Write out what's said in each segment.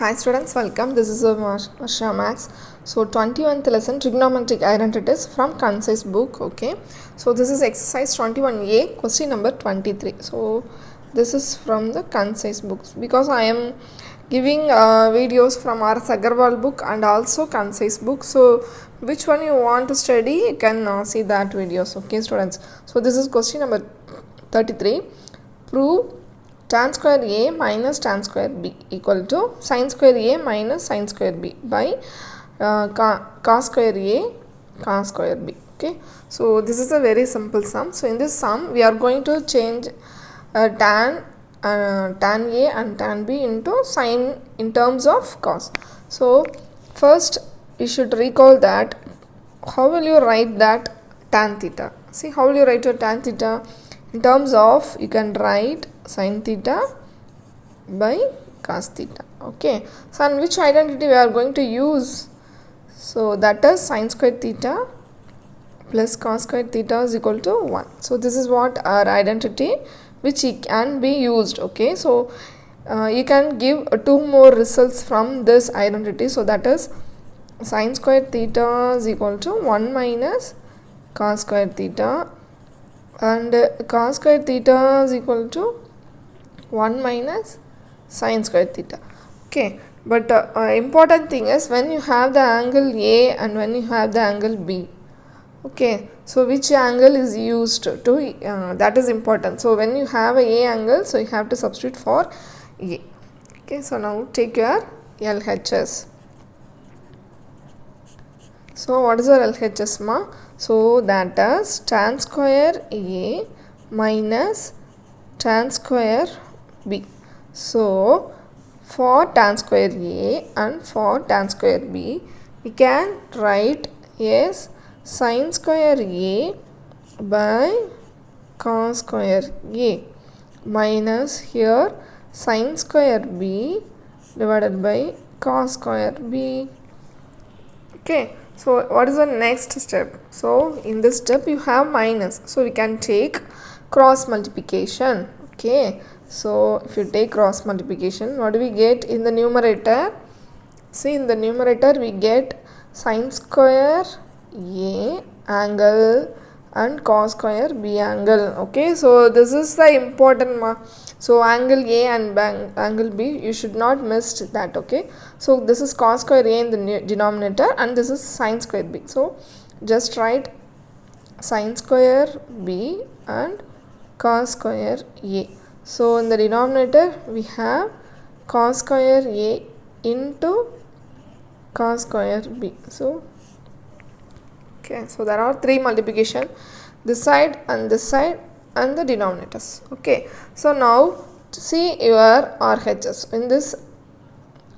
Hi students, welcome. This is Marsha Max. So 21th lesson trigonometric identities from concise book. Okay. So this is exercise 21A, question number 23. So this is from the concise books because I am giving videos from R. Agarwal book and also concise book. So which one you want to study, you can see that videos. Okay students. So this is question number 33. Prove tan square a minus tan square b equal to sin square a minus sin square b by cos square a cos square b. Okay, so this is a very simple sum. So in this sum we are going to change tan a and tan b into sin in terms of cos. So first you should recall that how will you write that tan theta. See, how will you write your tan theta? In terms of, you can write sin theta by cos theta. Okay, so and which identity we are going to use? So that is sin square theta plus cos square theta is equal to 1. So this is what our identity which can be used. Okay, so you can give two more results from this identity. So that is sin square theta is equal to 1 minus cos square theta, and cos square theta is equal to 1 minus sin square theta. Okay, but important thing is when you have the angle A and when you have the angle B. Okay, so which angle is used to that is important. So when you have a angle, so you have to substitute for A. Okay, so now take your LHS. So what is our LHS ma? So that is tan square A minus tan square B. So for tan square A and for tan square B, we can write as sin square A by cos square A minus here sin square B divided by cos square B. Okay. So what is the next step? So in this step you have minus. So we can take cross multiplication. Okay. So if you take cross multiplication, what do we get in the numerator? See, in the numerator we get sin square A angle and cos square B angle. Okay. So this is the important so angle A and angle B, you should not miss that. Okay, so this is cos square A in the denominator and this is sin square B. So just write sin square B and cos square A. So in the denominator we have cos square A into cos square B. So okay, so there are three multiplication, this side and the denominators. Okay, so now see your RHS. In this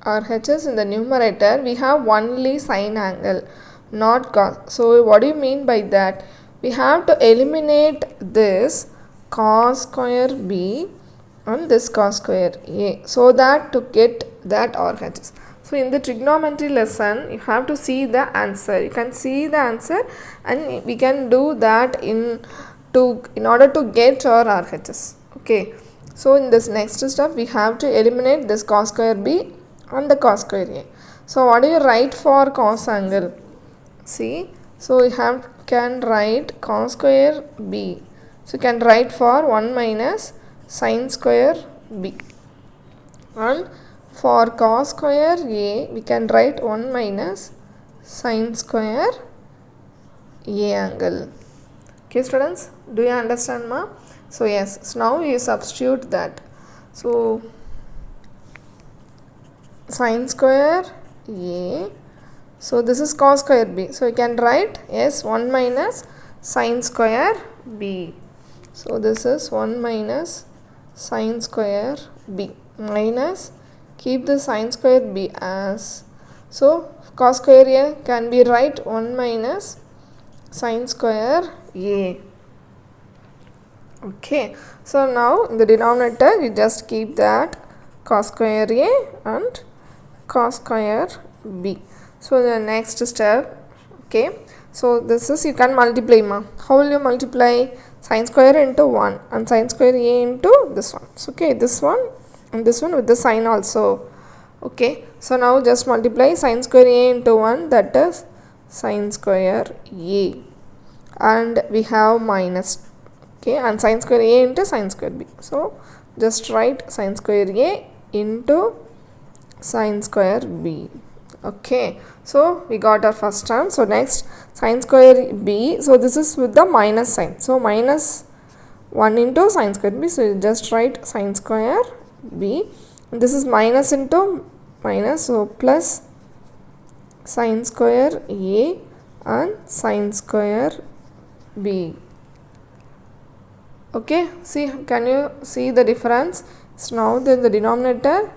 RHS, in the numerator we have only sine angle, not cos. So what do you mean by that? We have to eliminate this cos square B and this cos square A, so that to get that RHS. So in the trigonometry lesson you have to see the answer. You can see the answer and we can do that in order to get our RHS. Okay, so in this next step we have to eliminate this cos square B and the cos square A. So what do you write for cos angle? See, so you can write cos square B. So you can write for 1 minus sin square B, and for cos square A we can write 1 minus sin square A angle. Okay students, do you understand ma? So yes, so now you substitute that. So sin square A, so this is cos square B, so you can write as 1 minus sin square B. So this is 1 minus sin square B minus, keep the sin square B as, so cos square A can be write 1 minus sin square A. Okay, so now in the denominator you just keep that cos square A and cos square B. So the next step, okay, so this is, you can multiply ma. How will you multiply? Sin square into 1 and sin square A into this one. So okay, this one and this one with the sign also Okay, so now just multiply sine square a into 1, that is sine square a, and we have minus, okay, and sine square a into sine square b. So just write sine square a into sine square b. Okay, so we got our first term. So next sine square b, so this is with the minus sign, so minus 1 into sine square b, so you just write sine square b, this is minus into minus, so plus sine square a and sine square b. Okay, see, can you see the difference? So now in the denominator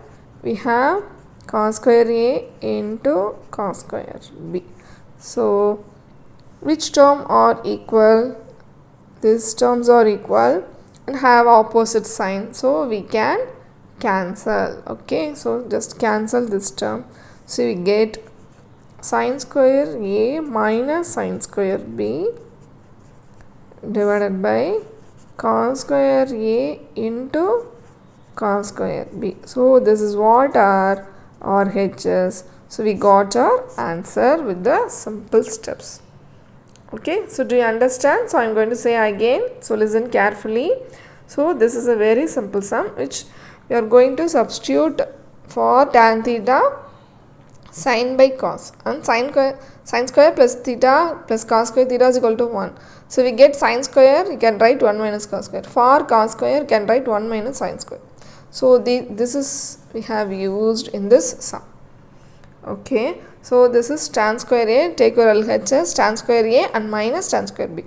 we have cos square a into cos square b. So which term are equal? These terms are equal and have opposite sign, so we can cancel. Okay, so just cancel this term. So we get sine square a minus sine square b divided by cos square a into cos square b. So this is what our RHS. So we got our answer with the simple steps. Okay, so do you understand? So I am going to say again, so listen carefully. So this is a very simple sum which we are going to substitute for tan theta sine by cos, and sine square plus theta plus cos square theta is equal to 1. So we get sine square, you can write 1 minus cos square. For cos square, you can write 1 minus sine square. So this is we have used in this sum. Okay, so this is tan square a, take your LHS, tan square a and minus tan square b.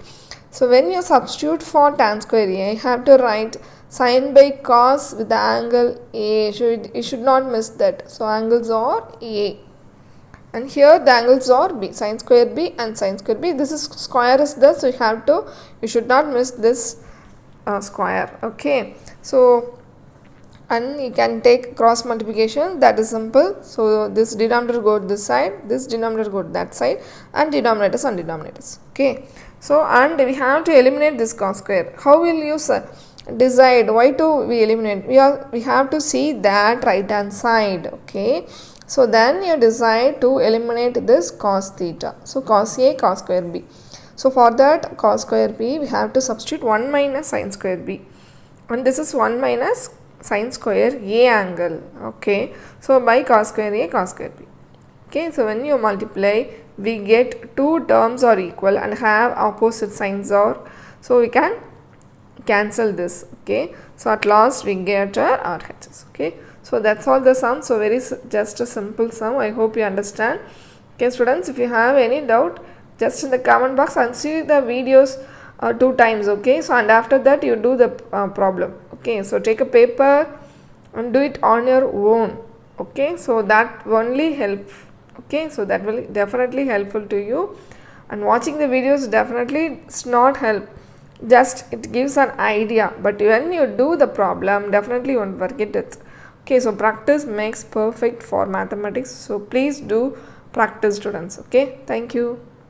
So when you substitute for tan square a, you have to write sine by cos with the angle a. You should not miss that. So angles are a. And here the angles are b, sine square b and sine square b. This is square is this, so you should not miss this square. Okay, so and you can take cross multiplication, that is simple. So this denominator go to this side, this denominator go to that side, and denominators and denominators. Okay, so and we have to eliminate this cos square. How will you decide why to we eliminate? We have to see that right hand side. Okay, so then you decide to eliminate this cos theta. So cos a, cos square b. So for that cos square b, we have to substitute 1 minus sine square b, and this is 1 minus sine square a angle. Okay, so by cos square a, cos square b. Okay, so when you multiply, we get two terms are equal and have opposite signs, or so we can cancel this. Okay, so at last we get our RHS. Okay, so that's all the sum. So just a simple sum. I hope you understand. Okay students, if you have any doubt, just in the comment box and see the videos 2 times. Okay, so and after that you do the problem. Okay, so take a paper and do it on your own. Okay, so that only help. Okay, so that will definitely helpful to you, and watching the videos definitely it's not help, just it gives an idea, but when you do the problem definitely you won't forget it. Okay, so practice makes perfect for mathematics, so please do practice students. Okay, thank you.